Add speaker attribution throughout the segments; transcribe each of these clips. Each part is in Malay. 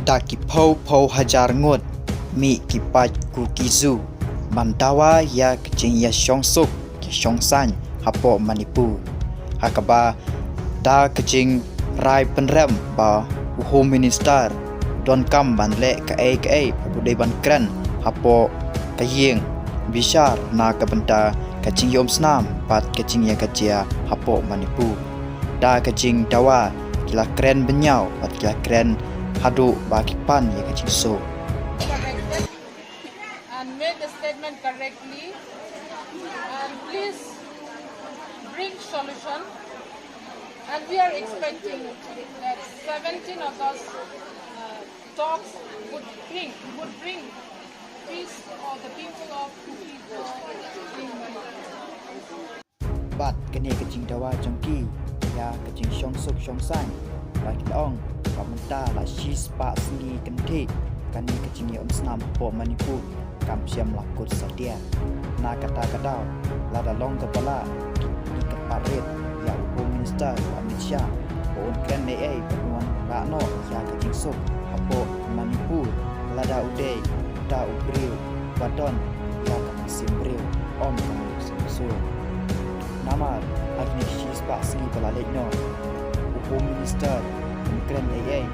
Speaker 1: Tak kipau hajar ngot mi kipat kukizu mandawa ya kecing ya syongsuk ke syongsan hapo manipu hakaba da kecing rai penrem ba home minister don kam ban le ka budai ban kran hapo kayeng bishar na kabenta kecing yom snam pat kecing ya kajia hapo manipu da kecing dawa kila kren benyau pat kila kren hadu bagi pan ya kecil so.
Speaker 2: And make the statement correctly. And please bring solution. And we are expecting that 17 of those talks would bring peace for the people of
Speaker 1: Bat kene kecing dawa jongki ya kecing syongsuk syongsan bagi ong Pamenta la shis pa sengi kenti kani kecing ya snam po manipu kam siam lakut sadia na kata kadau la dalong kepala di keparit ya home minister Amit Shah on kan nei penuan rano ya kecing sok apo manipu lada uday da ubriu badon ya kam simbriu om kam simsu nama agni shis pa sengi balalik no home minister Kren AA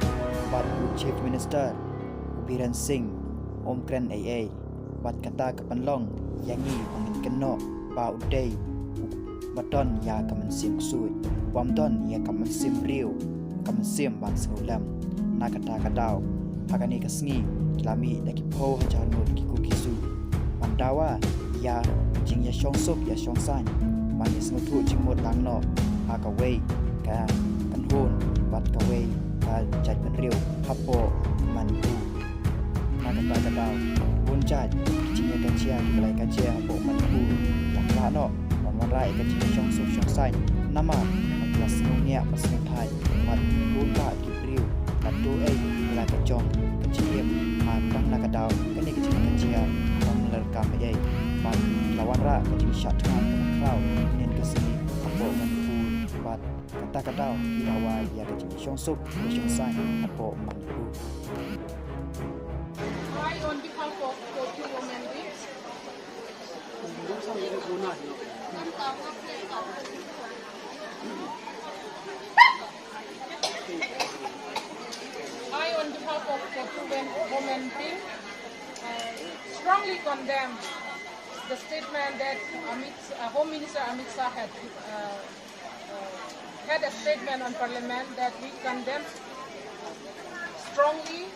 Speaker 1: Bat Chief Minister Biren Singh Om Kren AA Bat kata kepenlong Yangi Mangin Keno Ba Uday Baton ya kaman sim sui Wamdon ya kaman sim riu Kaman sim bang sehulam Na kata kadau Hakani kasngi Kilami daki po hajanut kiku kisu Pandawa ya jing ya syongsuk ya syongsan Mani sengutu jingmut langno Hakaway Ka kanhun Bat kaway Jat penriu hapo manipu na kata kadau bunjat kecingnya kecil mulai kecil hapo manipu yang lano memerai kecil syongsuk syongsai nama kelas senungnya pasnetai mat buka kipriu katu mulai kecong kecil matang na kadau kini kecil menerkam mat lawan ra kecil syat dengan krau nen kesini hapo manipu bat kata kadau ilawa ya kecil syongsuk syongsai hapo manipu.
Speaker 2: I on behalf of the two women groups. I on behalf of the two women team strongly condemn the statement that Home Minister Amit Shah had a statement on Parliament that we condemn strongly